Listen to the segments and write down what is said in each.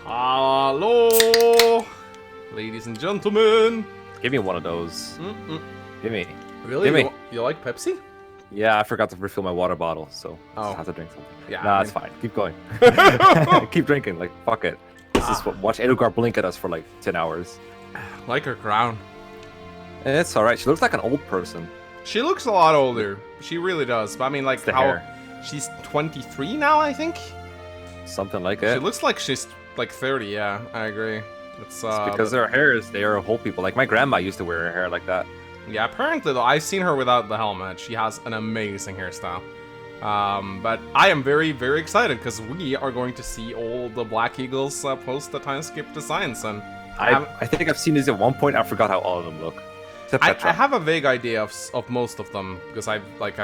Hello, ladies and gentlemen. Give me one of those. Give me. Really? Give me. You like Pepsi? Yeah, I forgot to refill my water bottle, so I have to drink something. Yeah. Nah, it's fine. Keep going. Keep drinking. Like, fuck it. This is what, watch Edelgard blink at us for like 10 hours. Like her crown. It's alright. She looks like an old person. She looks a lot older. She really does. But I mean, like, the how hair. she's 23 now, I think. Something like She it. looks like she's like 30. Yeah, I agree. It's because their hair is, they are whole people. Like, my grandma used to wear her hair like that. Yeah, apparently though, I've seen her without the helmet. She has an amazing hairstyle. But I am very, very excited because we are going to see all the Black Eagles post the Timeskip designs, and I think I've seen these at one point. I forgot how all of them look. Except I Petra. have a vague idea of most of them because I've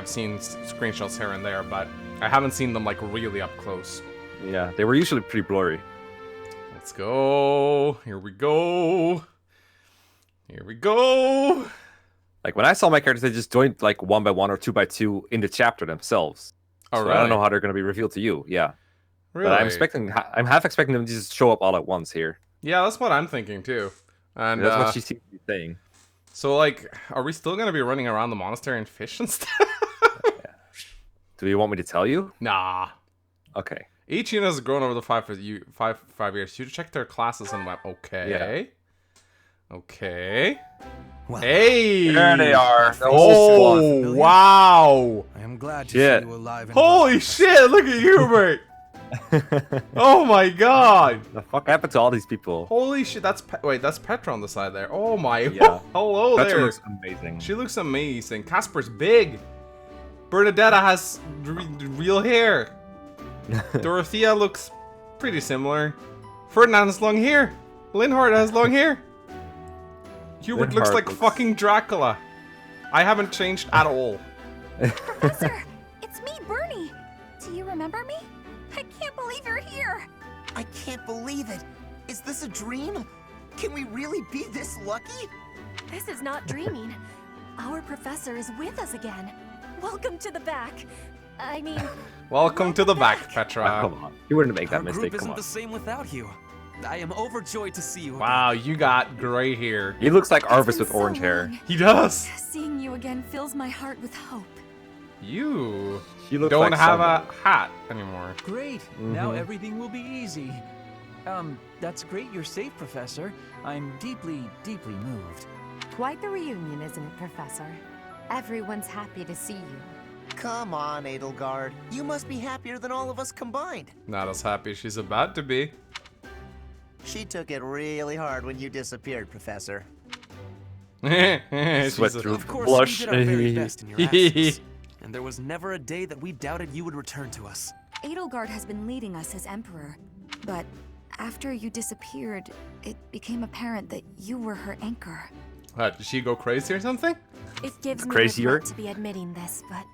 seen screenshots here and there, but I haven't seen them like really up close. Yeah, they were usually pretty blurry. Let's go. Here we go. Here we go. Like, when I saw my characters, they just joined, like, 1 by 1 or 2 by 2 in the chapter themselves. Oh, so really? I don't know how they're going to be revealed to you, yeah. Really? But I'm half expecting them to just show up all at once here. Yeah, that's what I'm thinking, too. And That's what she seems to be saying. So, like, are we still going to be running around the monastery and fish and stuff? Yeah. Do you want me to tell you? Nah. Okay. Each unit has grown over the 5 years. You check their classes and web. Okay. Yeah. Okay. Well, hey! There they are. The Oh, whole squad. wow! I am glad to Shit. see you alive and Holy well. shit, look at you, mate! Oh my god! The fuck happened to all these people? Holy shit, that's that's Petra on the side there. Oh my, Yeah. hello Petra there. looks amazing. She looks amazing. Casper's big. Bernadetta has real hair. Dorothea looks pretty similar. Ferdinand has long hair. Linhard has long hair. Hubert looks like fucking Dracula. I haven't changed at all. Professor, it's me, Bernie. Do you remember me? I can't believe you're here. I can't believe it. Is this a dream? Can we really be this lucky? This is not dreaming. Our professor is with us again. Welcome to the back. I mean, Welcome to the back, Petra. Come on. You wouldn't make that Our mistake. group Come isn't on. the same without you. I am overjoyed to see you. Wow, you got gray hair. He looks like it's Arvis been with so orange hair. long. He does. Seeing you again fills my heart with hope. You She looks don't like have someone. a hat anymore. Great. Now everything will be easy. That's great you're safe, Professor. I'm deeply, deeply moved. Quite the reunion, isn't it, Professor? Everyone's happy to see you. Come on, Edelgard. You must be happier than all of us combined. Not as happy as she's about to be. She took it really hard when you disappeared, Professor. She's Sweat a- through Of course, blush. we did our very best in your absence. And there was never a day that we doubted you would return to us. Edelgard has been leading us as Emperor, but after you disappeared, it became apparent that you were her anchor. What, did she go crazy or something? It gives me Crazier? regret to be admitting this, but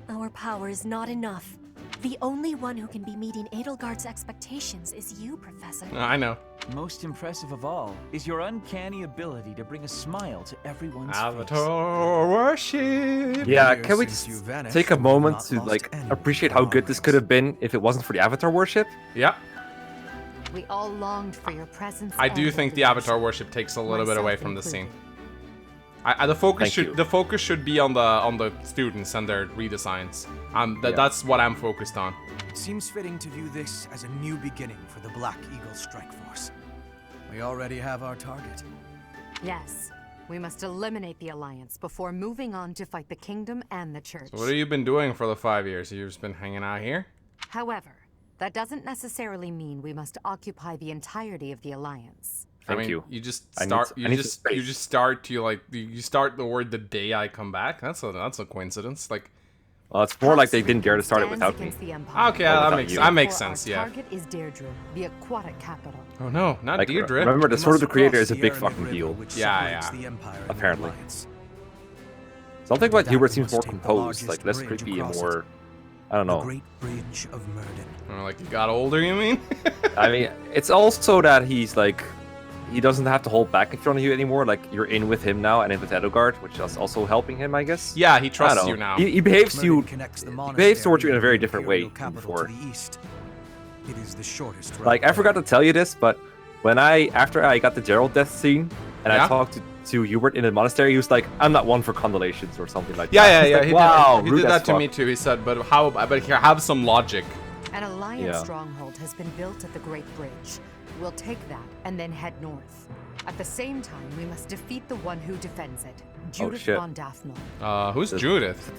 our power is not enough. The only one who can be meeting Edelgard's expectations is you, Professor. I know. Most impressive of all is your uncanny ability to bring a smile to everyone's face. Avatar worship. Yeah, Years can we since just you vanished, take a we've moment not to lost like any appreciate how good this could have been if it wasn't for the Avatar worship? Yeah, We all longed for your presence. I do and think the your Avatar worship takes a little bit away from the scene. included. The focus should be on the students and their redesigns. Yeah. That's what I'm focused on. It seems fitting to view this as a new beginning for the Black Eagle Strike Force. We already have our target. Yes. We must eliminate the Alliance before moving on to fight the Kingdom and the Church. So what have you been doing for the 5 years? You've just been hanging out here? However, that doesn't necessarily mean we must occupy the entirety of the Alliance. Thank you. You just I need start. some- I You need some just space. start to like. You start the word the day I come back. That's a coincidence. Like, Well, it's more like they didn't dare to start it Stands without me. against the Empire. okay, that without makes you. that makes Therefore, sense. our Yeah. target is Deirdre, the aquatic capital. Oh no, not Like, Deirdre. remember, the We Sword of must the Creator cross is a the big Aramid fucking River, deal. which Yeah, separates yeah. the Empire and the Apparently. Alliance. Something about That Hubert we seems must more take the composed, largest like less bridge creepy and across more. it. I don't The know. Great Bridge of Murden. Oh, like you got older, you mean? I mean, it's also that he's like, he doesn't have to hold back in front of you anymore. Like, you're in with him now and in with Edelgard, which is also helping him, I guess. Yeah, he I trusts don't you know. now. He behaves to you. Murden connects the He behaves towards you in a monastery very and the different way imperial than capital before. to the east. It is the shortest route. Like, I forgot to tell you this, but when after I got the Gerald death scene, and Yeah? I talked to Hubert in the monastery, he was like, "I'm not one for condolations" or something like Yeah, that. yeah, It's yeah. like, wow, he rude did as that to fuck. me too. He said, but here, have some logic. An Alliance Yeah. stronghold has been built at the Great Bridge. We'll take that and then head north. At the same time, we must defeat the one who defends it, Judith shit. von Daphne. Who's Judith?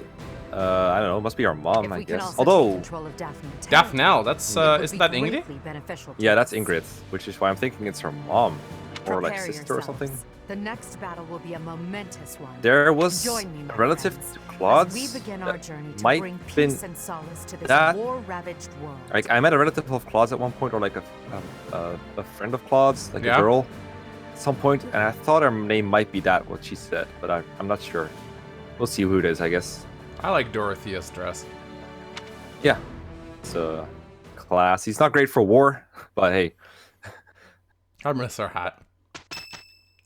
I don't know. It must be our mom, If I we can guess. also Although, take control of Daphne Daphne, that's, it would isn't be that Ingrid? greatly beneficial to yeah, that's us. Ingrid, which is why I'm thinking it's her mom or like Prepare sister or something. yourselves. The next battle will be a momentous one. There was Join me, my a relative friends, to as Claude's we begin our that journey to might bring been peace and solace to this that- war-ravaged world. like I met a relative of Claude's at one point, or like a friend of Claude's, like Yeah. a girl, at some point, and I thought her name might be that what she said, but I'm not sure. We'll see who it is, I guess. I like Dorothea's dress. Yeah, it's a class. He's not great for war, but hey, I miss her hat.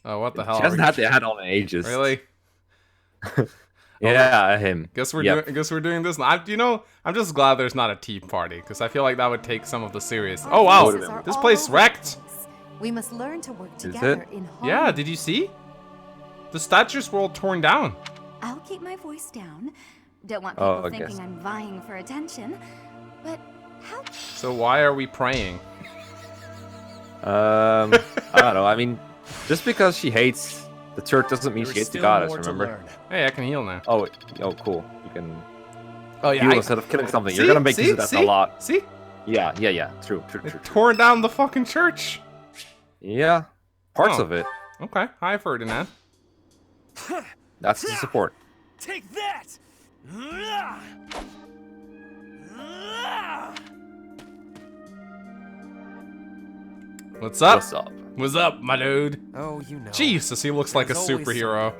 Oh, what the hell? she are hasn't we- had the hat on in ages. Really? Yeah, him. Guess we're Yep. doing. Guess we're doing this. I'm just glad there's not a tea party because I feel like that would take some of the serious. Oh wow, Would've been. this All place over the wrecked. place. We must learn to work it? together in harmony. Yeah, did you see? The statues were all torn down. I'll keep my voice down. Don't want Oh, people I thinking guess. I'm vying for attention. But how So why are we praying? I don't know. I mean, just because she hates the church doesn't mean There she is hates the still goddess. more to Remember? learn. Hey, I can heal now. Oh, cool. You can Oh yeah. heal instead of killing something. You're gonna make use of that a lot. See? Yeah. True. They tore down the fucking church. Yeah, parts Oh. of it. Okay. Hi, Ferdinand. That's the support. Take that! What's up? What's up? What's up, my dude? Oh, you know. Jesus, he looks like a There's always superhero.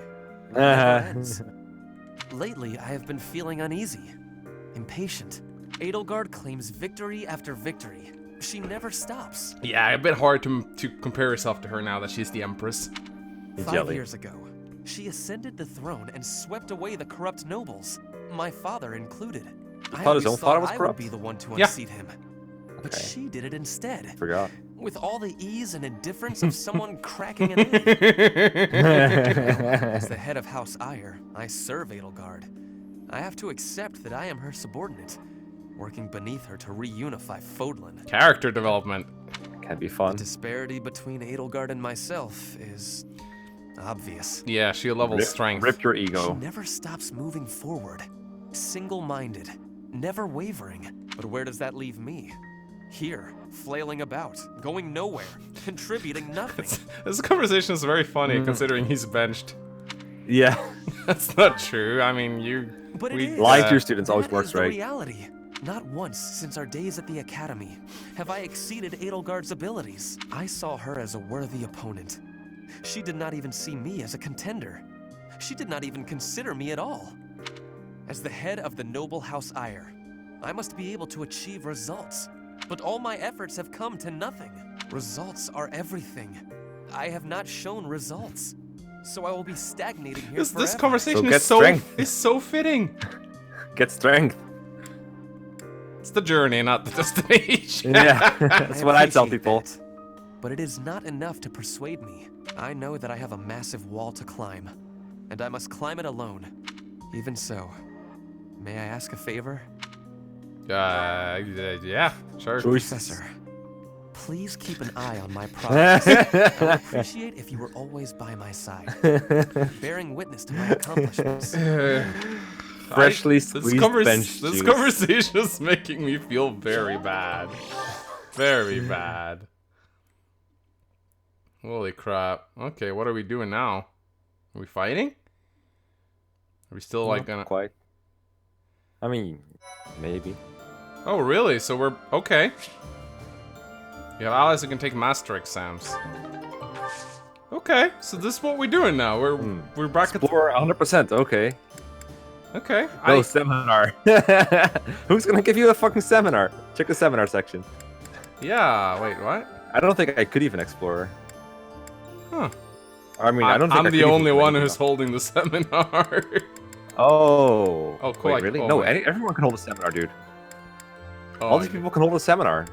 Never ends. Lately, I have been feeling uneasy, impatient. Edelgard claims victory after victory. She never stops. Yeah, a bit hard to compare herself to her now that she's the Empress. 5 jelly. years ago, she ascended the throne and swept away the corrupt nobles, my father included. I thought his always own father was I corrupt? would be the one to Yeah. unseat him. But Okay. she did it instead, Forgot. with all the ease and indifference of someone cracking an egg. As the head of House Eyre, I serve Edelgard. I have to accept that I am her subordinate, working beneath her to reunify Fodlan. Character development. Can be The fun. disparity between Edelgard and myself is obvious. Yeah, she levels strength. Rip your She ego. never stops moving forward, single-minded, never wavering. But where does that leave me? Here, flailing about, going nowhere, contributing nothing. This conversation is very funny considering he's benched. Yeah. That's not true. I mean, But it we- is. Lying to your students always That works is the right. reality. Not once since our days at the academy have I exceeded Edelgard's abilities. I saw her as a worthy opponent. She did not even see me as a contender. She did not even consider me at all. As the head of the noble House Eyre, I must be able to achieve results. But all my efforts have come to nothing. Results are everything. I have not shown results. So I will be stagnating here this forever. conversation So is get so strength. so fitting. Get strength. It's the journey, not the destination. Yeah. That's what I tell appreciate people. that, but it is not enough to persuade me. I know that I have a massive wall to climb, and I must climb it alone. Even so, may I ask a favor? Yeah, sure. Professor, please keep an eye on my progress. I would appreciate if you were always by my side, bearing witness to my accomplishments. Freshly squeezed bench This juice. conversation is making me feel very bad. Very bad. Holy crap. Okay, what are we doing now? Are we fighting? Are we still like Not gonna... quite. I mean, maybe. Oh, really? So we're... Okay. You have allies who can take master exams. Okay, so this is what we're doing now. We're back at... Explore 100%. Okay. Okay. Go seminar. Who's gonna give you a fucking seminar? Check the seminar section. Yeah, wait, what? I don't think I could even explore. Huh. I mean, I don't think I'm I the could even only do one anything who's else. holding the seminar. Oh. Oh, cool, Wait, like- really? oh, no, wait. everyone can hold a seminar, dude. Oh, All these people can hold a seminar.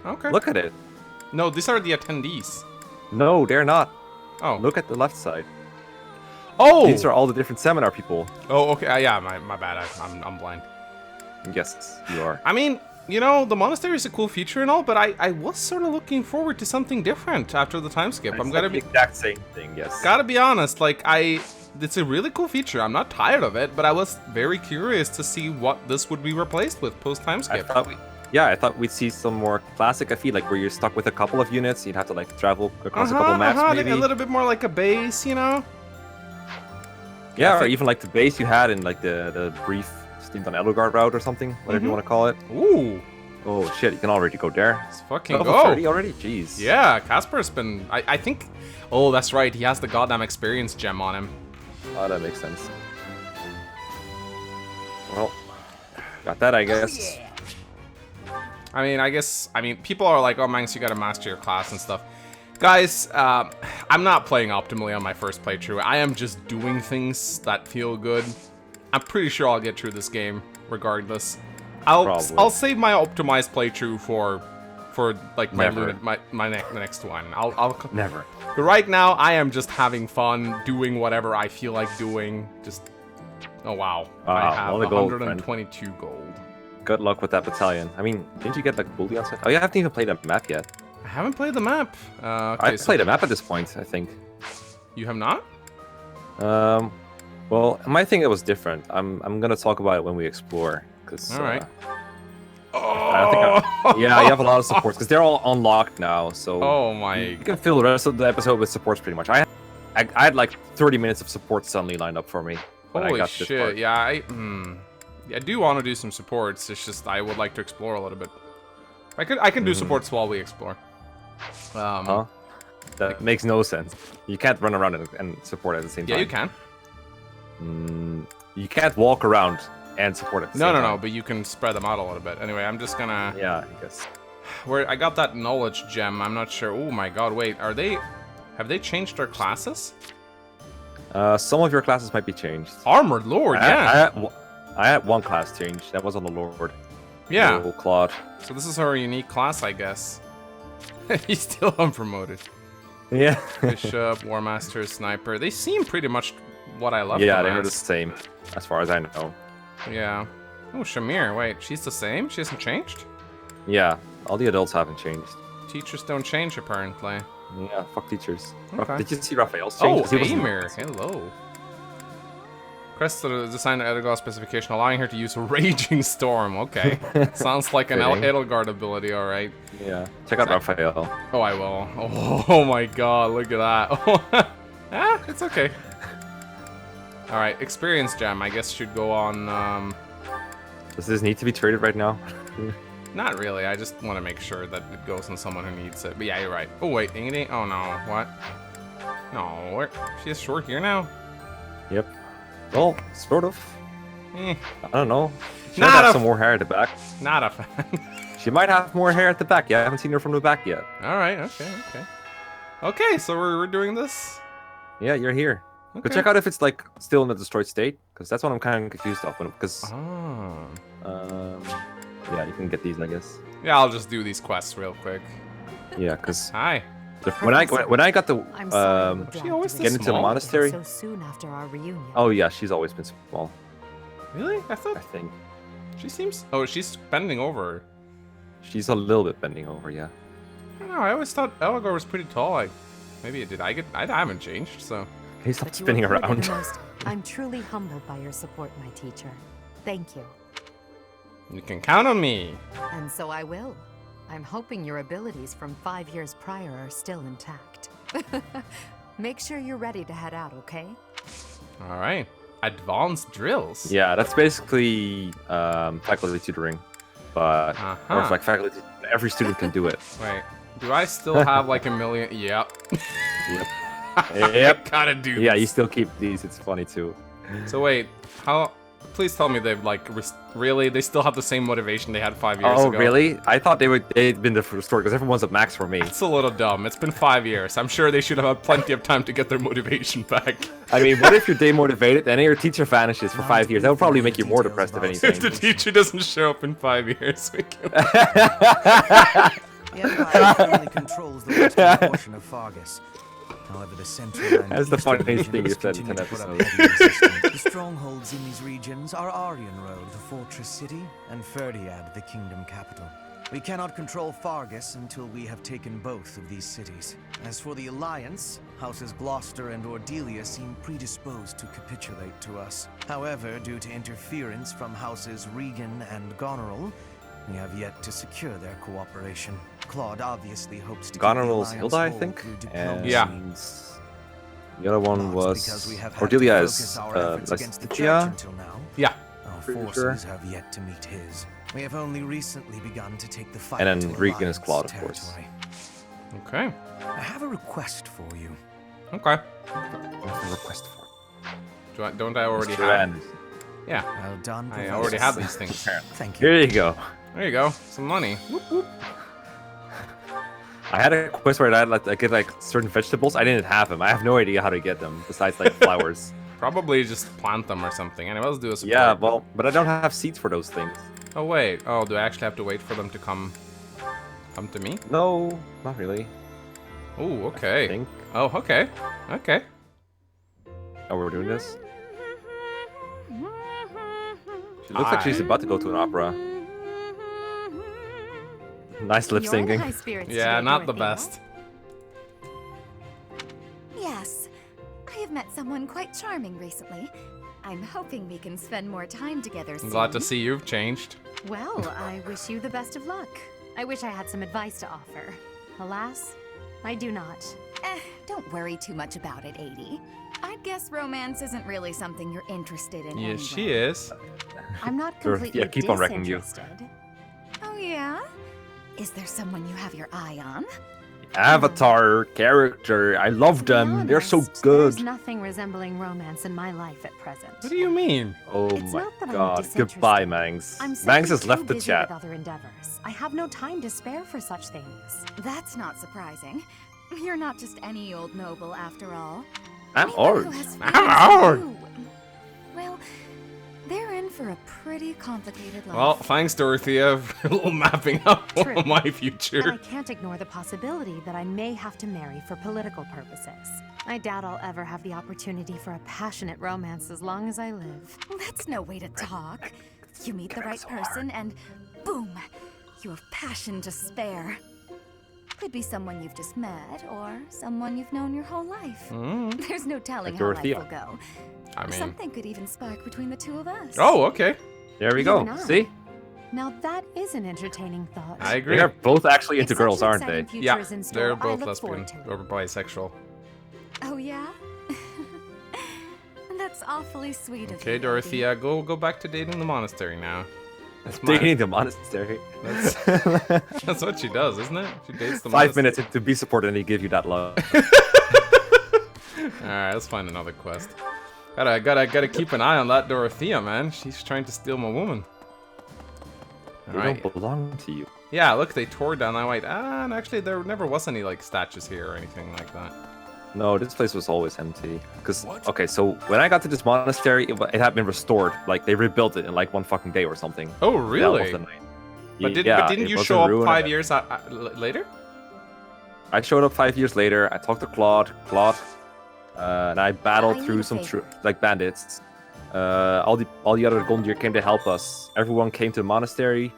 Okay. Look at it. No, these are the attendees. No, they're not. Oh. Look at the left side. Oh! These are all the different seminar people. Oh, okay. Yeah, my bad. I'm blind. Yes, you are. I mean, you know, the monastery is a cool feature and all, but I was sort of looking forward to something different after the time skip. I'm gonna the be exact same thing. Yes. gotta be honest. Like it's a really cool feature. I'm not tired of it, but I was very curious to see what this would be replaced with post time skip. I thought we'd see some more classic. I feel like where you're stuck with a couple of units, you'd have to like travel across a couple maps, maybe. A little bit more like a base, you know. Yeah, or even like the base you had in like the brief stint on Edelgard route or something, whatever you want to call it. Ooh. Oh shit, you can already go there. Let's fucking Level go. 30 already? Jeez. Yeah, Casper's been... I think... Oh, that's right. He has the goddamn experience gem on him. Oh, that makes sense. Well, got that, I guess. I mean, people are like, oh, Mangs, you gotta master your class and stuff. Guys, I'm not playing optimally on my first playthrough. I am just doing things that feel good. I'm pretty sure I'll get through this game, regardless. I'll save my optimized playthrough for like my next one. I'll never. But right now, I am just having fun doing whatever I feel like doing. Just oh wow, I have 122 gold. Good luck with that battalion. I mean, didn't you get like bullion? Oh, you haven't even played a map yet. I haven't played the map. Okay, I've played a map at this point, I think. You have not? Well, my thing it was different. I'm gonna talk about it when we explore. All right. Yeah, you have a lot of supports because they're all unlocked now. So oh my! You can fill the rest of the episode with supports pretty much. I had like 30 minutes of support suddenly lined up for me. When Holy I got shit! This part. Yeah, I do want to do some supports. It's just I would like to explore a little bit. I can do supports while we explore. Huh? That makes no sense. You can't run around and support at the same time. Yeah, you can. You can't walk around and support it. No, but you can spread them out a little bit. Anyway, I'm just gonna... Yeah, I guess. Where I got that knowledge gem, I'm not sure. Oh my god, wait, have they changed their classes? Some of your classes might be changed. Armored Lord, yeah. I had one class changed. That was on the Lord. Yeah. Little Claude. So this is her unique class, I guess. He's still unpromoted. Yeah. Bishop, War Master, Sniper. They seem pretty much what I love. Yeah, they're the same, as far as I know. Yeah. Oh, Shamir. Wait, she's the same? She hasn't changed? Yeah, all the adults haven't changed. Teachers don't change, apparently. Yeah, fuck teachers. Okay. Did you see Raphael's change? Oh, Amir. Hello. Press the design Edelgard specification, allowing her to use Raging Storm. Okay. Sounds like an Edelgard ability, alright. Yeah. Check out Raphael. Oh, I will. Oh my god, look at that. It's okay. Alright, experience gem, I guess should go on, Does this need to be traded right now? Not really, I just want to make sure that it goes on someone who needs it. But yeah, you're right. Oh wait, oh no, what? No, she has short hair now? Yep. Well, sort of. I don't know. She Not might have some more hair at the back. Not a fan. She might have more hair at the back. Yeah, I haven't seen her from the back yet. Alright, okay. Okay, so we're doing this? Yeah, you're here. Okay. Go check out if it's like still in a destroyed state, because that's what I'm kind of confused of. Because yeah, you can get these, I guess. Yeah, I'll just do these quests real quick. Yeah, because hi. When I got the she always get into the monastery. So soon after our reunion. Oh yeah, she's always been small. Really? I think. She seems. Oh, she's bending over. She's a little bit bending over, yeah. I don't know. I always thought Edelgard was pretty tall. I haven't changed, so. He's not spinning around. I'm truly humbled by your support, my teacher. Thank you. You can count on me. And so I will. I'm hoping your abilities from 5 years prior are still intact. Make sure you're ready to head out, okay? All right. Advanced drills. Yeah, that's basically faculty tutoring, but or like faculty. Every student can do it. Wait, do I still have like 1 million? Yep. Yep. Yep. Gotta do. Yeah, you still keep these. It's funny too. So wait, how? Please tell me they've like really they still have the same motivation they had 5 years ago. Oh really? I thought they'd been restored because everyone's at max for me. It's a little dumb. It's been 5 years. I'm sure they should have had plenty of time to get their motivation back. I mean, what if you're demotivated and your teacher vanishes for 5 years? That would probably make you more depressed if anything. If the teacher doesn't show up in 5 years, we can... The Empire firmly controls the western portion of Fargus. However, the central and That's the eastern funniest thing regions you said in continue 10 to put up episodes. heavy resistance. The strongholds in these regions are Aryan Road, the fortress city, and Ferdiad, the kingdom capital. We cannot control Fargus until we have taken both of these cities. As for the Alliance, Houses Gloucester and Ordelia seem predisposed to capitulate to us. However, due to interference from Houses Regan and Goneril, we have yet to secure their cooperation. Claude obviously hopes to keep the Goneril's Alliance Hilda, I whole think. through And diplomacy. the other one But because was we have had Cordelia to is focus our efforts against the church Laetitia. until now, Yeah. our Pretty forces sure. have yet to meet his. We have only recently begun to take the fight And then to Regan is Alliance Claude, of course. territory. Okay. I have a request for you. Okay. What's the request for? Don't I already Mr. have? Anderson. Yeah. Well done, I already have these things. Thank you. Here you go. There you go. Some money. Whoop, whoop. I had a quest where I get like certain vegetables. I didn't have them. I have no idea how to get them besides like flowers. Probably just plant them or something. Anyway, let's do a support. Yeah, well, but I don't have seeds for those things. Oh wait. Oh, do I actually have to wait for them to come to me? No, not really. Oh, I okay. think. Oh, okay. Okay. Oh, we're doing this. She looks like she's about to go to an opera. Nice lip You're in syncing. high spirits Yeah, today, not the Dorothea. best. Yes, I have met someone quite charming recently. I'm hoping we can spend more time together soon. I'm glad to see you've changed. Well, I wish you the best of luck. I wish I had some advice to offer. Alas, I do not. Don't worry too much about it, 80. I'd guess romance isn't really something you're interested in. Yes, anyway. she is. I'm not Sure, completely yeah, keep on wrecking you. disinterested. Oh, yeah? Is there someone you have your eye on? Avatar character. I love To be them. They're so honest, good. There's nothing resembling romance in my life at present. What do you mean? Oh It's my not that I'm god. disinterested. Goodbye, Mangs. I'm Mangs simply has too left the busy chat. with other endeavors. I have no time to spare for such things. That's not surprising. You're not just any old noble, after all. I'm Anyone old. who has I'm feelings for old. you, well, they're in for a pretty complicated life. Well, thanks, Dorothea, for a little mapping out True. of my But I future. can't ignore the possibility that I may have to marry for political purposes. I doubt I'll ever have the opportunity for a passionate romance as long as I live. That's no way to talk. You meet the right person and boom, you have passion to spare. Could be someone you've just met or someone you've known your whole life. Mm. There's no telling Like how life Dorothea. will go. I mean, Something could even spark between the two of us. oh, okay. There we You go. and I. See? Now that is an entertaining thought. I agree. They are both actually into If such girls, an aren't they? exciting future Yeah, is in store, they're I both look lesbian forward to or it. bisexual. Oh yeah? That's awfully sweet of Okay, you, Dorothea, go back to dating the monastery now. That's mine. dating the monastery. That's what she does, isn't it? She dates the 5 monastery. minutes to be supported and they give you that love. Alright, let's find another quest. Gotta keep an eye on that Dorothea, man. She's trying to steal my woman. They Alright. don't belong to you. Yeah, look, they tore down that white. Ah, and actually, there never was any, like, statues here or anything like that. No, this place was always empty. Because, okay, so when I got to this monastery, it had been restored. Like, they rebuilt it in like one fucking day or something. Oh, That really? was the night. But Yeah, didn't it you was show in up ruin 5 and- years later? I showed up 5 years later. I talked to Claude, and I battled I need through a some favor. bandits. All the other Gondir came to help us. Everyone came to the monastery.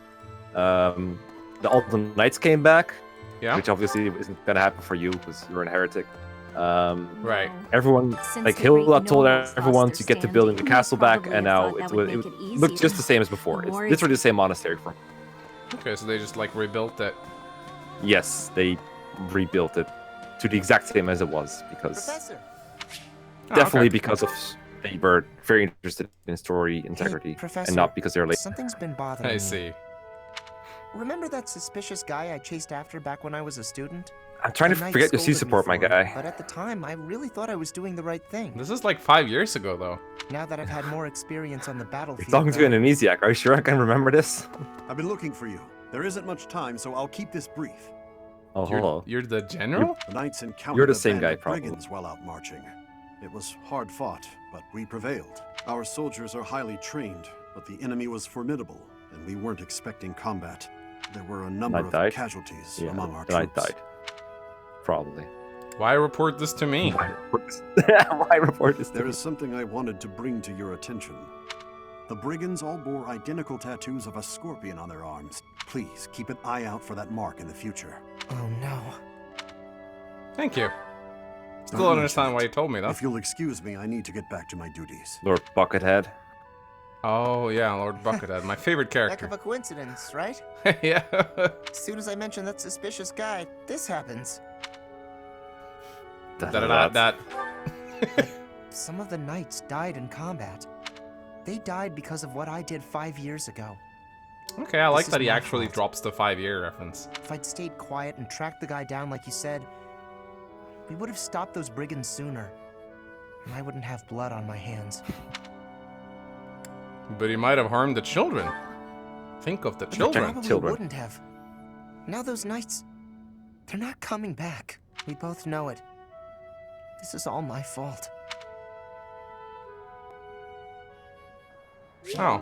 All the knights came back, Yeah. which obviously isn't gonna happen for you because you're a heretic. Right. Everyone, Since like the great Hilda told nobles everyone lost to their get to building the standing, castle we back, probably and have now thought that it would make it looked easier. just the same as before. The It's more literally the same monastery. Okay, so they just, like, rebuilt it. Yes, they rebuilt it to the exact same as it was because Professor. Oh, definitely okay. because of they were very interested in story integrity Professor, and not because they're late. Something's been bothering I me. see. Remember that suspicious guy I chased after back when I was a student? I'm trying to The knight forget your C scolded me support, my for it, guy. But at the time, I really thought I was doing the right thing. This is like 5 years ago, though. Now that I've had more experience on the You're battlefield, talking to an though, amnesiac. Are you sure I can remember this? I've been looking for you. There isn't much time, so I'll keep this brief. Oh, hello. You're the general? The knights encountered You're the a same band guy, of probably. brigands while out marching. It was hard fought, but we prevailed. Our soldiers are highly trained, but the enemy was formidable, and we weren't expecting combat. There were a number I of died? casualties Yeah, among our and I troops. died. Probably. Why report this to me? Why report this to There me? is something I wanted to bring to your attention. The brigands all bore identical tattoos of a scorpion on their arms. Please keep an eye out for that mark in the future. Oh no. Thank you. Still Don't don't understand mention why it. you told me, though. If you'll excuse me, I need to get back to my duties. Lord Buckethead. Oh, yeah, Lord Buckethead. My favorite Heck character. of a coincidence, right? Yeah. As soon as I mention that suspicious guy, this happens. Da-da-da-da. Some of the knights died in combat. They died because of what I did 5 years ago. Okay, I like This that is he my actually fault. drops the 5-year reference. If I'd stayed quiet and tracked the guy down like you said, we would have stopped those brigands sooner. And I wouldn't have blood on my hands. But he might have harmed the children. Think of the But children. I probably Children. wouldn't have. Now those knights, they're not coming back. We both know it. This is all my fault. Oh.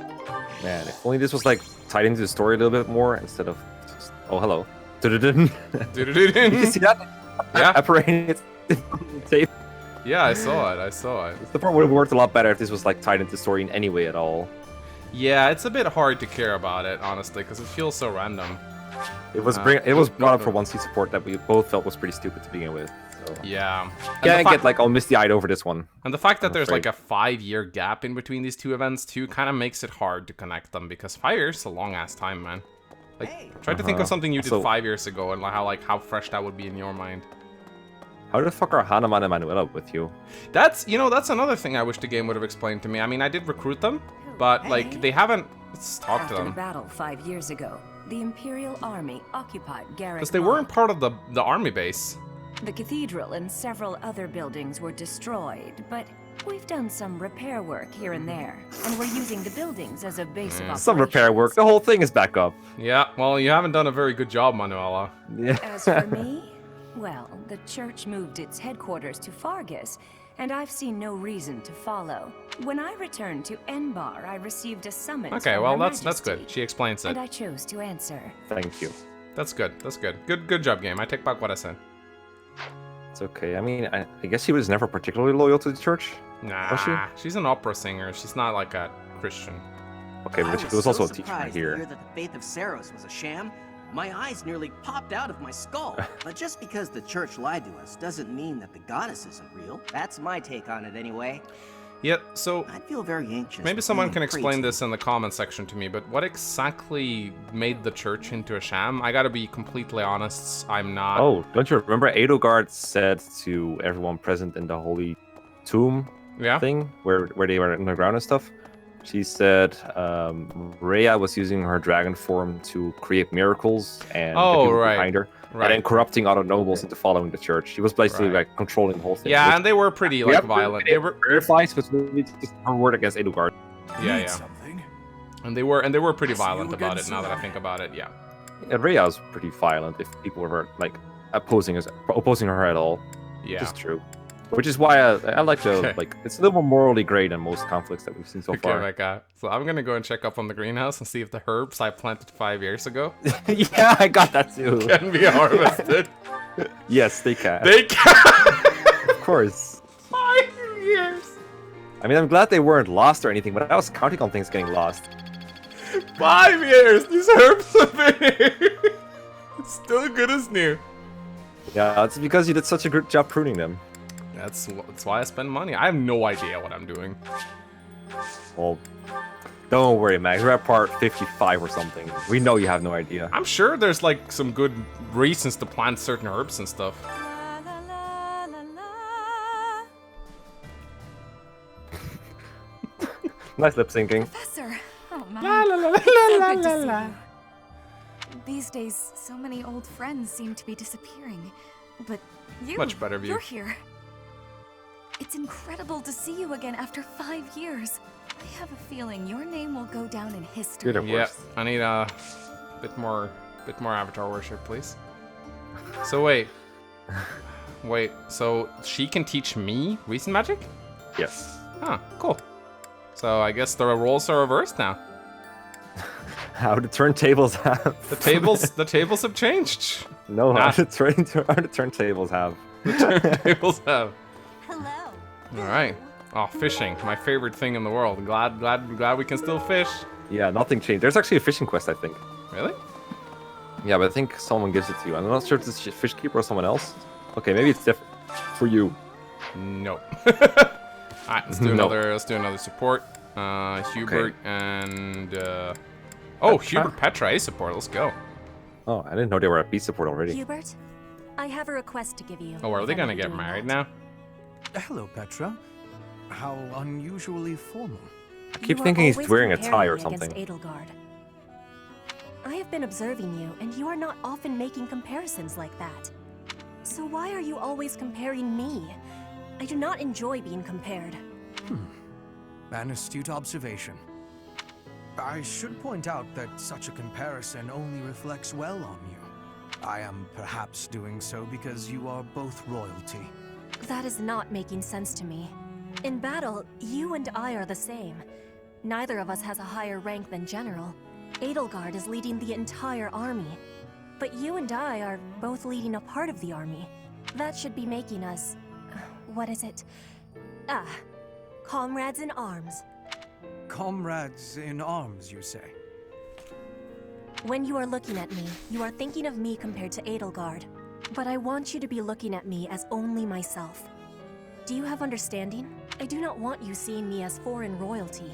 Man, if only this was like tied into the story a little bit more instead of just, oh hello. Did you see that? Yeah. Apparating tape. Yeah, I saw it. I saw it. The part would have worked a lot better if this was like tied into the story in any way at all. Yeah, it's a bit hard to care about it, honestly, because it feels so random. It was brought up for one seat support that we both felt was pretty stupid to begin with. So. Yeah. And Can't the get like all misty-eyed over this one. And the fact that I'm there's afraid. like a 5-year gap in between these two events too kind of makes it hard to connect them, because 5 years is a long ass time, man. Like, try to think of something you did So- 5 years ago and how fresh that would be in your mind. How the fuck are Hanuman and Manuela with you? That's another thing I wish the game would have explained to me. I mean, I did recruit them, but like they haven't. Let's talk to After the them battle 5 years ago, the Imperial Army occupied Garreg because they Mach. weren't part of the army base. The cathedral and several other buildings were destroyed, but we've done some repair work here and there, and we're using the buildings as a base of operations. Some repair work. The whole thing is back up. Yeah, well, you haven't done a very good job, Manuela. Yeah. As for me, well, the church moved its headquarters to Fargus, and I've seen no reason to follow. When I returned to Enbar, I received a summons Okay, from well Her that's Majesty, good. She explains it. and I chose to answer. Thank you. That's good. That's good. Good job, game. I take back what I said. It's okay. I mean, I guess he was never particularly loyal to the church. Nah, Was she? she's an opera singer. She's not like a Christian. Okay, I but she was also a teacher surprised to here. hear that the faith of Saros was a sham. My eyes nearly popped out of my skull. But just because the church lied to us doesn't mean that the goddess isn't real. That's my take on it anyway. Yeah, so I'd feel very anxious. maybe with someone being can preached explain to. this in the comment section to me, but what exactly made the church into a sham? I gotta be completely honest, I'm not... Oh, don't you remember Edelgard said to everyone present in the holy tomb thing, where they were underground and stuff? She said Rhea was using her dragon form to create miracles and get people behind her, and then corrupting other nobles into following the church. She was basically like controlling the whole thing. Yeah, which and they were pretty we like haven't violent. really They were verified, so it's really just her word against Edelgard. yeah. And they were pretty violent about it. Now that I think about it, yeah. And Rhea was pretty violent if people were like opposing her at all. Yeah. Which is true. Which is why I like the like it's a little more morally gray than most conflicts that we've seen so far. Okay, Mekkah. So I'm gonna go and check up on the greenhouse and see if the herbs I planted 5 years ago Yeah, I got that too. can be harvested. Yes, they can. They can. Of course. 5 years. I mean, I'm glad they weren't lost or anything, but I was counting on things getting lost. 5 years. These herbs have been here. It's still good as new. Yeah, it's because you did such a good job pruning them. That's why I spend money. I have no idea what I'm doing. Well, don't worry, Max. We're at part 55 or something. We know you have no idea. I'm sure there's like some good reasons to plant certain herbs and stuff. Nice lip syncing. Professor! Oh my. La la la la It's so la good to la see la. you. These days, so many old friends seem to be disappearing. But you, Much better view. you're here. It's incredible to see you again after 5 years. I have a feeling your name will go down in history. Yeah, I need a bit more avatar worship, please. So wait, so she can teach me recent magic? Yes. Huh, cool. So I guess the roles are reversed now. How the turntables have. The tables have changed. No, how the turntables have. The turntables have. Hello. All right. Oh, fishing, my favorite thing in the world. Glad we can still fish. Yeah, nothing changed. There's actually a fishing quest, I think. Really? Yeah, but I think someone gives it to you. I'm not sure if it's fish keeper or someone else. Okay, maybe it's different for you. Nope. Alright, let's do another support. Hubert and Hubert Petra is support. Let's go. Oh, I didn't know they were at B support already. Hubert, I have a request to give you. Oh, are they gonna get married now? Hello, Petra. How unusually formal. I keep thinking he's wearing a tie or something. I have been observing you, and you are not often making comparisons like that. So why are you always comparing me? I do not enjoy being compared. An astute observation. I should point out that such a comparison only reflects well on you. I am perhaps doing so because you are both royalty. That is not making sense to me. In battle, you and I are the same. Neither of us has a higher rank than general. Edelgard is leading the entire army. But you and I are both leading a part of the army. That should be making us... what is it? Comrades in arms. Comrades in arms, you say? When you are looking at me, you are thinking of me compared to Edelgard. But I want you to be looking at me as only myself. Do you have understanding? I do not want you seeing me as foreign royalty,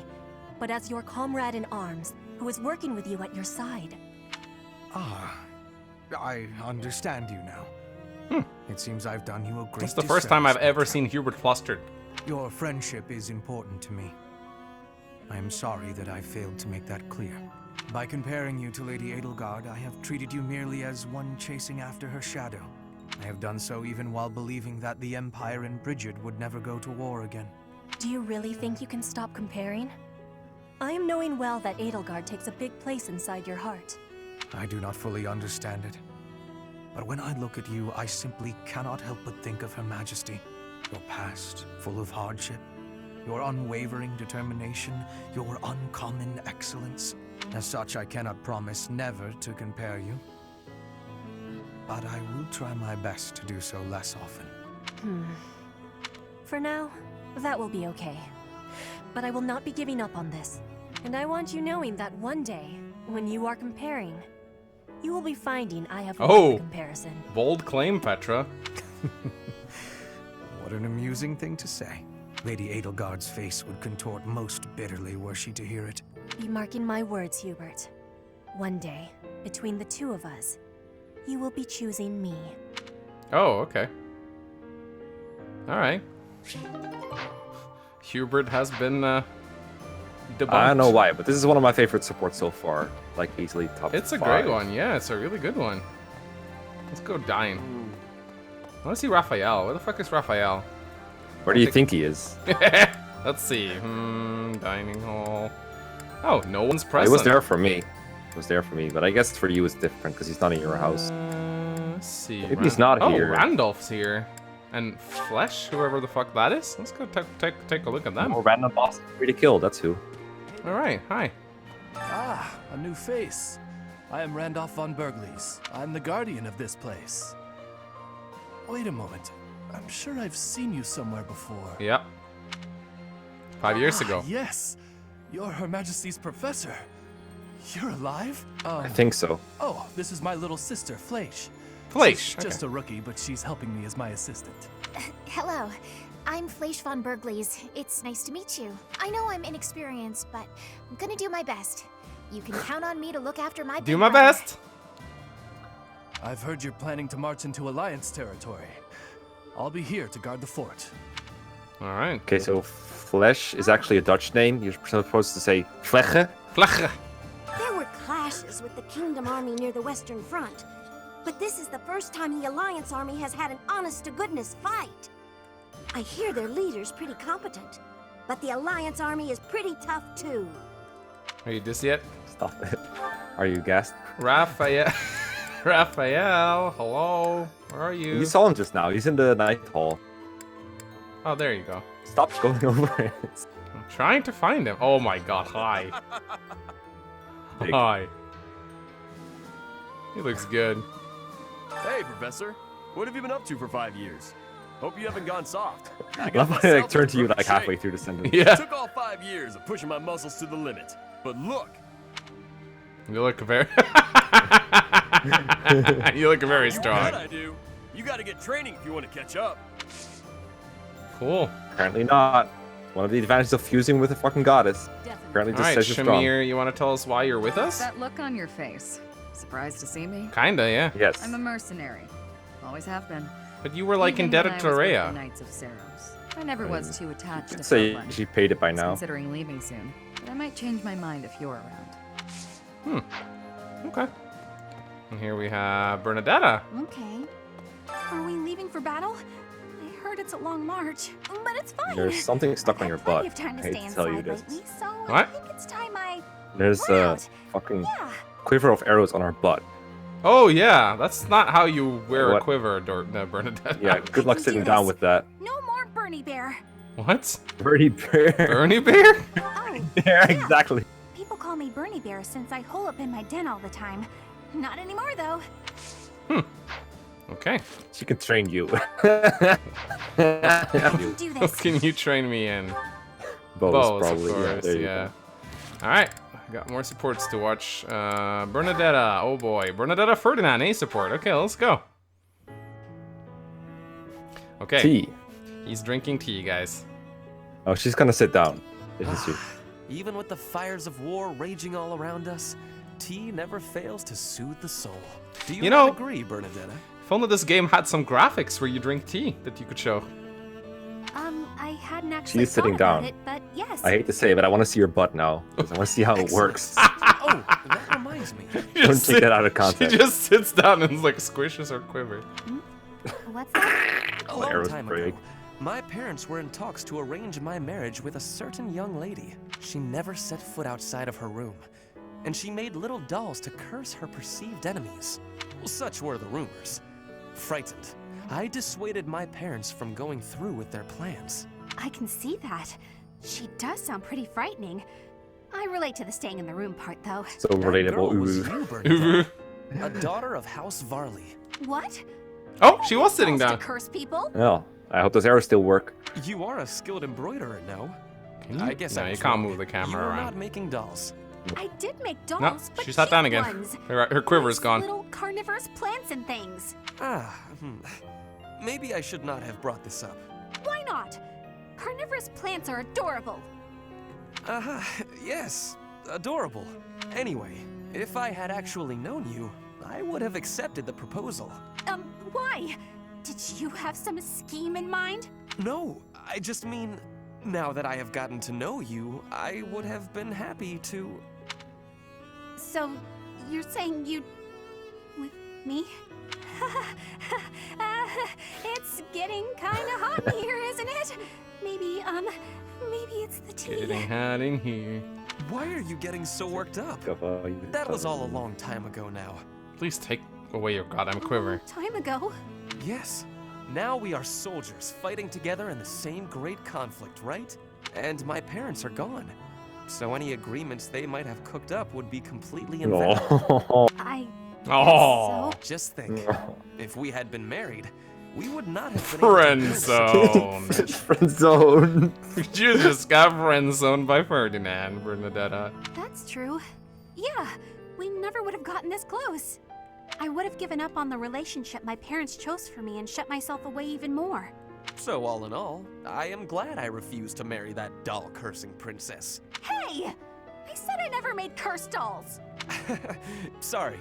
but as your comrade in arms, who is working with you at your side. I understand you now. It seems I've done you a great That's the first time I've ever seen Hubert flustered. Your friendship is important to me. I am sorry that I failed to make that clear. By comparing you to Lady Edelgard, I have treated you merely as one chasing after her shadow. I have done so even while believing that the Empire and Bridget would never go to war again. Do you really think you can stop comparing? I am knowing well that Edelgard takes a big place inside your heart. I do not fully understand it. But when I look at you, I simply cannot help but think of Her Majesty. Your past, full of hardship. Your unwavering determination. Your uncommon excellence. As such, I cannot promise never to compare you. But I will try my best to do so less often. For now, that will be okay. But I will not be giving up on this. And I want you knowing that one day, when you are comparing, you will be finding I have won the comparison. Bold claim, Petra. What an amusing thing to say. Lady Edelgard's face would contort most bitterly were she to hear it. Be marking my words, Hubert. One day, between the two of us, you will be choosing me. Oh, okay. Alright. Hubert has been debunked. I don't know why, but this is one of my favorite supports so far. Like, easily top 5. It's a great one, yeah, it's a really good one. Let's go dine. I want to see Raphael. Where the fuck is Raphael? Where do you think he is? Let's see. Dining hall. Oh, no one's present. He was there for me. But I guess for you it's different because he's not in your house. Let's see. Maybe he's not here. Oh, Randolph's here. And Flesh, whoever the fuck that is. Let's go take a look at them. Oh, random boss free to kill, that's who. Alright, hi. Ah, a new face. I am Randolph von Berglies. I'm the guardian of this place. Wait a moment. I'm sure I've seen you somewhere before. Yep. 5 years ago. Yes. You're Her Majesty's professor. You're alive? I think so. Oh, this is my little sister, Fleisch. Fleisch. She's just a rookie, but she's helping me as my assistant. Hello. I'm Fleisch von Berglies. It's nice to meet you. I know I'm inexperienced, but I'm gonna do my best. You can count on me to look after my Do my best! I've heard you're planning to march into Alliance territory. I'll be here to guard the fort. Alright. Okay, so Flesh is actually a Dutch name. You're supposed to say Fleche. Fleche. There were clashes with the Kingdom Army near the Western Front. But this is the first time the Alliance Army has had an honest-to-goodness fight. I hear their leader's pretty competent, but the Alliance Army is pretty tough too. Are you dizzy yet? Stop it. Are you gassed? Raphael. Raphael, hello. Where are you? You saw him just now. He's in the night hall. Oh, there you go. Stop going over it. I'm trying to find him. Oh my god, hi. Hi. He looks good. Hey, Professor. What have you been up to for 5 years? Hope you haven't gone soft. I love how they turn to you like halfway through the sentence. Yeah. It took all 5 years of pushing my muscles to the limit. But look. You look very... you look very strong. You bet I do. You gotta get training if you want to catch up. Cool. Apparently not. One of the advantages of fusing with a fucking goddess. Apparently just says you're strong. Shamir, you want to tell us why you're with us? That look on your face. Surprised to see me? Kinda, yeah. Yes. I'm a mercenary. Always have been. But you were like Even indebted when to I was with Rhea. the Knights of Saros. I never was too attached to So Fodlan. she paid it by now. Considering leaving soon. But I might change my mind if you're around. Okay. And here we have Bernadetta. Okay. Are we leaving for battle? I heard it's a long march, but it's fine. There's something stuck on your butt. Plenty of time I to hate stay to tell you inside this. lately, so I What? think it's time I There's a fucking quiver of arrows on our butt. Oh yeah, that's not how you wear a What? quiver, Bernadette. Yeah, good luck sitting down with that. no more Bernie Bear. What? Bernie Bear. Bernie Bear? Yeah, exactly. People call me Bernie Bear since I hole up in my den all the time. Not anymore though. Okay. She can train you. I can do What this. can you train me in? Bows, probably. of course, there you yeah. Alright, got more supports to watch. Bernadetta, oh boy. Bernadetta Ferdinand, A support. Okay, let's go. Okay. Tea. He's drinking tea, guys. Oh, she's gonna sit down, isn't she? Even with the fires of war raging all around us, tea never fails to soothe the soul. Do you, You know- not agree, Bernadetta? If only this game had some graphics where you drink tea that you could show. I hadn't actually She's sitting thought about down. it, but yes. I hate to say it, but I want to see your butt now. Because I want to see how it works. Oh, that reminds me. Don't take that out of context. She just sits down and like squishes her quiver. What's that? A long arrows time break. ago, my parents were in talks to arrange my marriage with a certain young lady. She never set foot outside of her room, and she made little dolls to curse her perceived enemies. Such were the rumors. Frightened, I dissuaded my parents from going through with their plans. I can see that. She does sound pretty frightening. I relate to the staying in the room part, though. So That girl relatable. was Ooh. you, Bernadette, a daughter of House Varley. What? Oh, she was sitting Dolls down. to curse people? Well, I hope those arrows still work. You are a skilled embroiderer, no? Can you? I guess No, I you was can't wrong. move the camera You are around. not making dolls. I did make dolls, No, but she sat down cheap again. ones. Her quiver's With gone. Little carnivorous plants and things. Maybe I should not have brought this up. Why not? Carnivorous plants are adorable. Yes, adorable. Anyway, if I had actually known you, I would have accepted the proposal. Why? Did you have some scheme in mind? No, I just mean, now that I have gotten to know you, I would have been happy to... So, you're saying you'd... with me? It's getting kinda hot in here, isn't it? Maybe it's the tea. Getting hot in here. Why are you getting so worked up? That was all a long time ago now. Please take away your goddamn quiver. Time ago. Yes. Now we are soldiers fighting together in the same great conflict, right? And my parents are gone. So any agreements they might have cooked up would be completely invalid. I Oh. Just think, if we had been married, we would not have been Friend zone. Friend zone. You just got friend zoned by Ferdinand, Bernadetta. That's true. Yeah, we never would have gotten this close. I would have given up on the relationship my parents chose for me and shut myself away even more. So all in all, I am glad I refused to marry that doll-cursing princess. Hey! I said I never made cursed dolls. Sorry.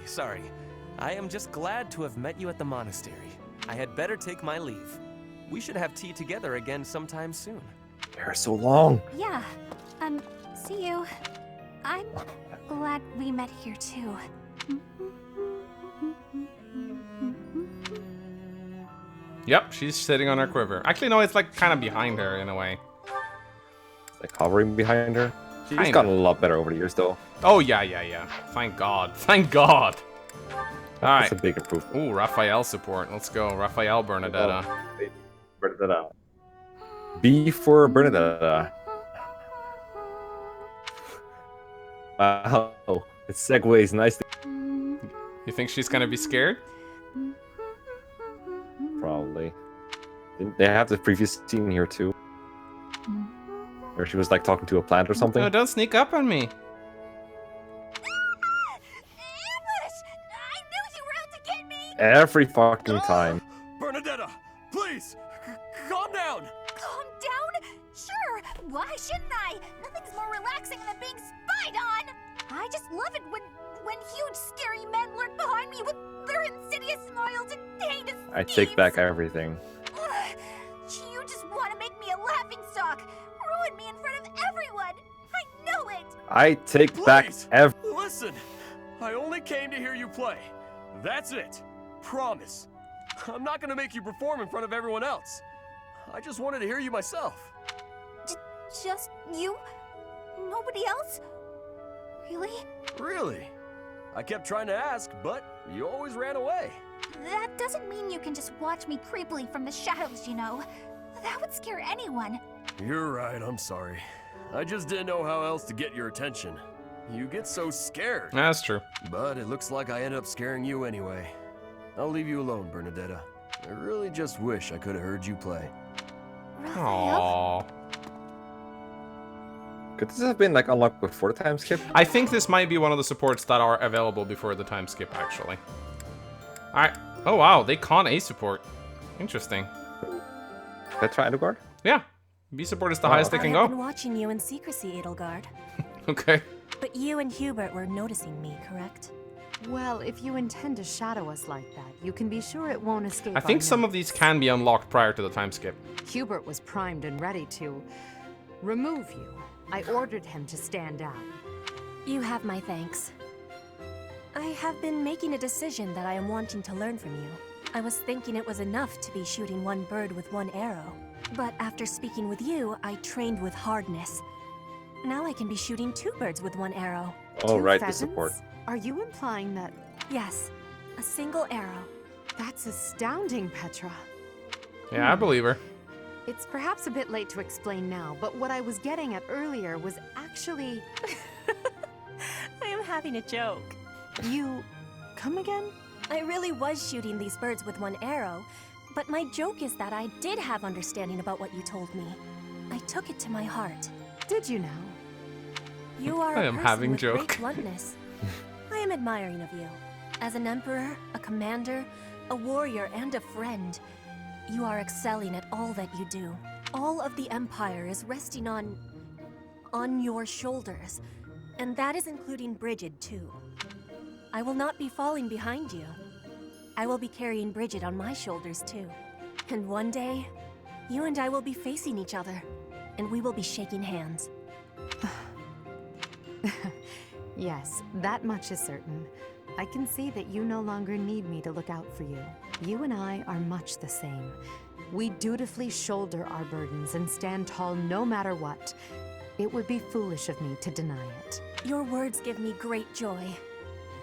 I am just glad to have met you at the monastery. I had better take my leave. We should have tea together again sometime soon. They're so long. Yeah, see you. I'm glad we met here too. Yep, she's sitting on her quiver. Actually, no, it's like kind of behind her in a way. Like hovering behind her. She's Kinda. gotten a lot better over the years, though. Oh, yeah. Thank God. Thank God. Alright. That's a big improvement. Ooh, Raphael support. Let's go. Raphael Bernadetta. Bernadetta. B for Bernadetta. Wow. It segues nicely. You think she's gonna be scared? Probably. Didn't they have the previous scene here too? Where she was like talking to a plant or something? No, don't sneak up on me. Every fucking time. Bernadetta, please, calm down. Calm down? Sure. Why shouldn't I? Nothing's more relaxing than being spied on. I just love it when huge, scary men lurk behind me with their insidious smiles and heinous I take back everything. You just want to make me a laughingstock, ruin me in front of everyone. I know it. I take back everything. Listen, I only came to hear you play. That's it. Promise. I'm not gonna make you perform in front of everyone else. I just wanted to hear you myself. Just you? Nobody else? Really? Really? I kept trying to ask, but you always ran away. That doesn't mean you can just watch me creepily from the shadows, you know. That would scare anyone. You're right, I'm sorry. I just didn't know how else to get your attention. You get so scared. That's true. But it looks like I ended up scaring you anyway. I'll leave you alone, Bernadetta. I really just wish I could have heard you play. Aww. Could this have been like unlocked before the time skip? I think this might be one of the supports that are available before the time skip, actually. Alright. Oh wow, they con A support. Interesting. That's right, Edelgard? Yeah. B support is the highest they can I have go. been watching you in secrecy, Edelgard. Okay. But you and Hubert were noticing me, correct? Well, if you intend to shadow us like that, you can be sure it won't escape. I think some of these can be unlocked prior to the time skip. Hubert was primed and ready to remove you. I ordered him to stand down. You have my thanks. I have been making a decision that I am wanting to learn from you. I was thinking it was enough to be shooting one bird with one arrow. But after speaking with you, I trained with hardness. Now I can be shooting 2 birds with 1 arrow. Oh, right, the support. Are you implying that... Yes, a single arrow. That's astounding, Petra. Yeah, I believe her. It's perhaps a bit late to explain now, but what I was getting at earlier was actually... I am having a joke. You... come again? I really was shooting these birds with 1 arrow, but my joke is that I did have understanding about what you told me. I took it to my heart. Did you now? You are I a am person having with joke. great bluntness. I am admiring of you. As an emperor, a commander, a warrior, and a friend, you are excelling at all that you do. All of the Empire is resting on your shoulders, and that is including Bridget too. I will not be falling behind you. I will be carrying Bridget on my shoulders too. And one day, you and I will be facing each other, and we will be shaking hands. Yes, that much is certain. I can see that you no longer need me to look out for you. You and I are much the same. We dutifully shoulder our burdens and stand tall no matter what. It would be foolish of me to deny it. Your words give me great joy.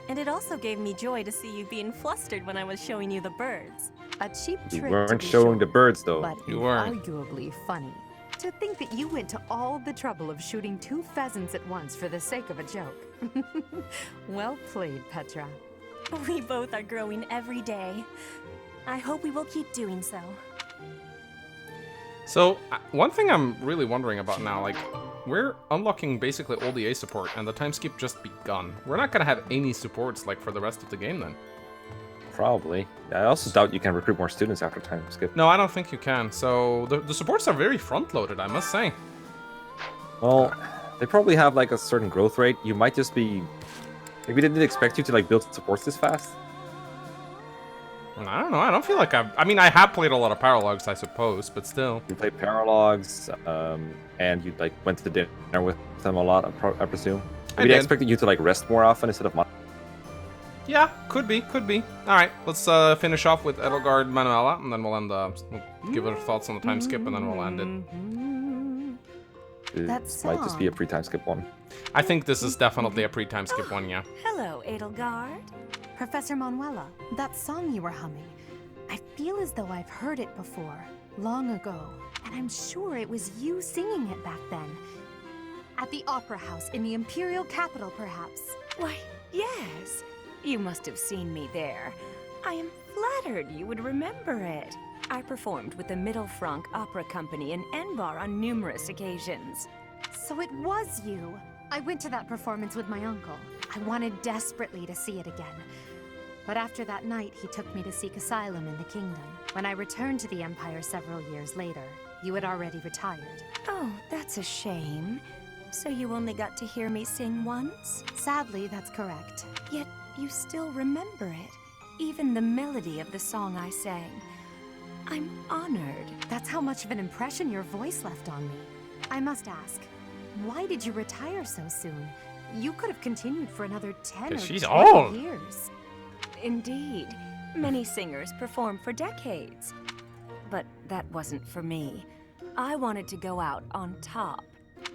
And it also gave me joy to see you being flustered when I was showing you the birds. A cheap You trick weren't to be showing sure, the birds though. but You weren't. arguably funny. To think that you went to all the trouble of shooting 2 pheasants at once for the sake of a joke. Well played, Petra. We both are growing every day. I hope we will keep doing so. So, one thing I'm really wondering about now, like, we're unlocking basically all the A support, and the time skip just begun. We're not gonna have any supports, like, for the rest of the game then. Probably. I also doubt you can recruit more students after time skip. No, I don't think you can. So, the supports are very front-loaded, I must say. Well, they probably have like a certain growth rate. You might just be... Maybe they didn't expect you to like build supports this fast. I don't know, I don't feel like I mean, I have played a lot of Paralogs, I suppose, but still. You played Paralogs, and you like went to dinner with them a lot, I presume. Maybe they expected you to like rest more often instead of... Yeah, could be. Alright, let's finish off with Edelgard Manuela, and then we'll end we'll give our thoughts on the time skip, and then we'll end it. That might just be a pre-time skip one. I think this is definitely a pre-time skip one, yeah. Hello, Edelgard. Professor Manuela, that song you were humming, I feel as though I've heard it before, long ago. And I'm sure it was you singing it back then. At the Opera House in the Imperial capital, perhaps. Why, Yes, you must have seen me there. I am flattered you would remember it. I performed with the Mittelfrank Opera Company in Enbar on numerous occasions. So it was you. I went to that performance with my uncle. I wanted desperately to see it again. But after that night, he took me to seek asylum in the kingdom. When I returned to the Empire several years later, you had already retired. Oh, that's a shame. So you only got to hear me sing once? Sadly, that's correct. Yet you still remember it. Even the melody of the song I sang. I'm honored. That's how much of an impression your voice left on me. I must ask, why did you retire so soon? You could have continued for another 10 or 20 years. Indeed. Many singers perform for decades. But that wasn't for me. I wanted to go out on top.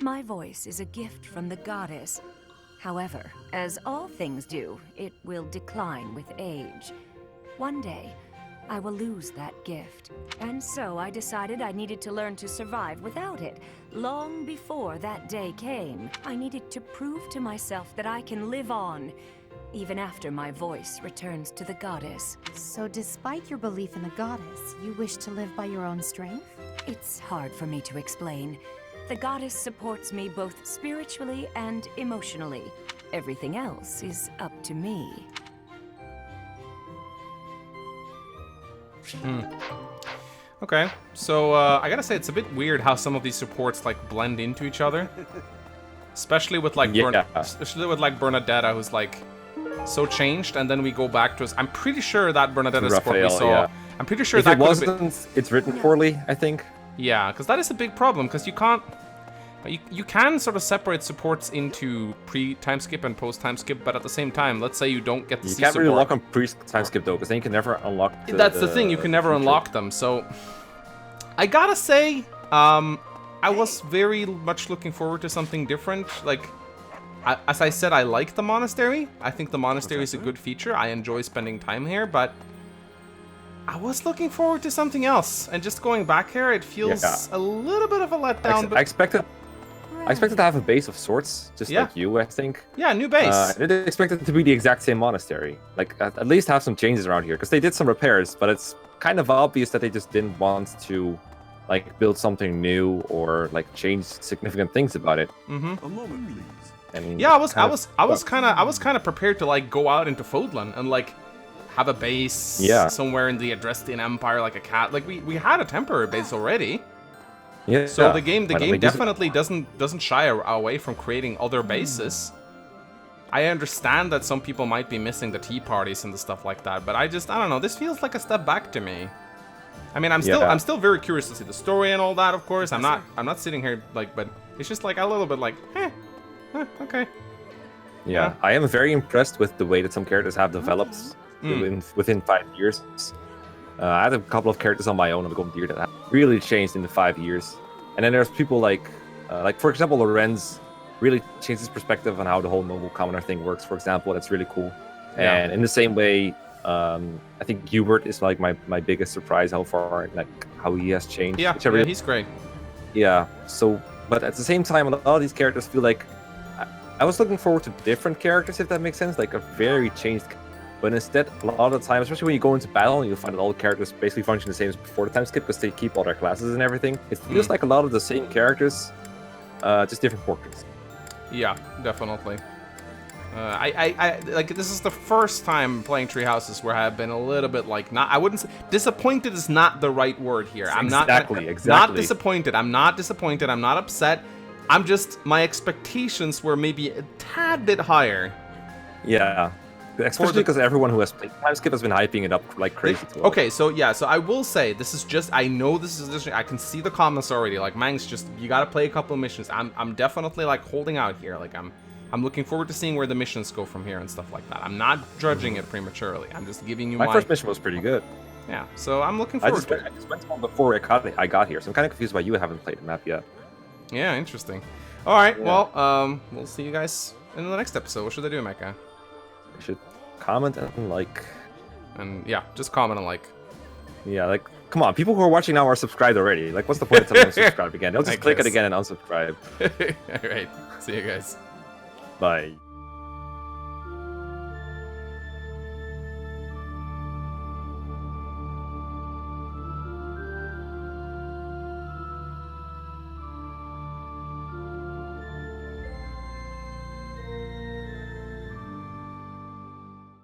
My voice is a gift from the goddess. However, as all things do, it will decline with age. One day, I will lose that gift. And so I decided I needed to learn to survive without it. Long before that day came, I needed to prove to myself that I can live on, even after my voice returns to the goddess. So despite your belief in the goddess, you wish to live by your own strength? It's hard for me to explain. The goddess supports me both spiritually and emotionally. Everything else is up to me. Okay, so I gotta say it's a bit weird how some of these supports like blend into each other, especially with like Bernadetta, who's like so changed, and then we go back to us. I'm pretty sure that Bernadetta support we saw. Yeah. I'm pretty sure if that it wasn't. It's written poorly, I think. Yeah, because that is a big problem. Because you can't. You can sort of separate supports into pre-time skip and post-time skip, but at the same time, let's say you don't get the C support. You can't really lock on pre-time skip though, because then you can never unlock. That's the thing. You can never unlock them. So I gotta say, I was very much looking forward to something different. Like, as I said, I like the monastery. I think the monastery is a good feature. I enjoy spending time here, but I was looking forward to something else. And just going back here, it feels a little bit of a letdown. I expected to have a base of sorts, just like you, I think. Yeah, new base. I didn't expect it to be the exact same monastery. Like, at least have some changes around here, because they did some repairs, but it's kind of obvious that they just didn't want to, like, build something new or like change significant things about it. Mm-hmm. A moment, please. And yeah, I was kind of prepared to like go out into Fodlan and like have a base somewhere in the Adrestian Empire, like a cat. Like we had a temporary base already. Yeah. So the game definitely doesn't shy away from creating other bases. I understand that some people might be missing the tea parties and the stuff like that, but I don't know. This feels like a step back to me. I mean, I'm still very curious to see the story and all that. Of course, I'm not sitting here like, but it's just like a little bit like, okay. Yeah, I am very impressed with the way that some characters have developed within 5 years. I had a couple of characters on my own on the Golden Deer that have really changed in the 5 years. And then there's people like for example, Lorenz really changed his perspective on how the whole noble commoner thing works, for example. That's really cool. Yeah. And in the same way, I think Hubert is like my biggest surprise how far, like how he has changed. Yeah, he's great. Yeah, so, but at the same time, a lot of these characters feel like, I was looking forward to different characters, if that makes sense, like a very changed. But instead, a lot of the time, especially when you go into battle, you'll find that all the characters basically function the same as before the time skip because they keep all their classes and everything. It feels like a lot of the same characters, just different portraits. Yeah, definitely. I like, this is the first time playing Tree Houses where I've been a little bit like, I wouldn't say, disappointed is not the right word here. I'm not disappointed. I'm not disappointed. I'm not upset. I'm just, my expectations were maybe a tad bit higher. Yeah. Especially because everyone who has played Timeskip has been hyping it up like crazy. Okay, so yeah, so I will say, this is just, I know this is just, I can see the comments already, like, Mangs, just, you gotta play a couple of missions. I'm definitely, like, holding out here, like, I'm looking forward to seeing where the missions go from here and stuff like that. I'm not judging it prematurely, I'm just giving you my first mission was pretty good. Yeah, so I'm looking forward to it. I just went to one before I got here, so I'm kind of confused why you haven't played the map yet. Yeah, interesting. Alright, well, we'll see you guys in the next episode. What should I do, Mekkah? We should comment and like. And yeah, just comment and like. Yeah, like, come on, people who are watching now are subscribed already. Like, what's the point of telling them to subscribe again? They'll just click it again and unsubscribe. Alright, see you guys. Bye.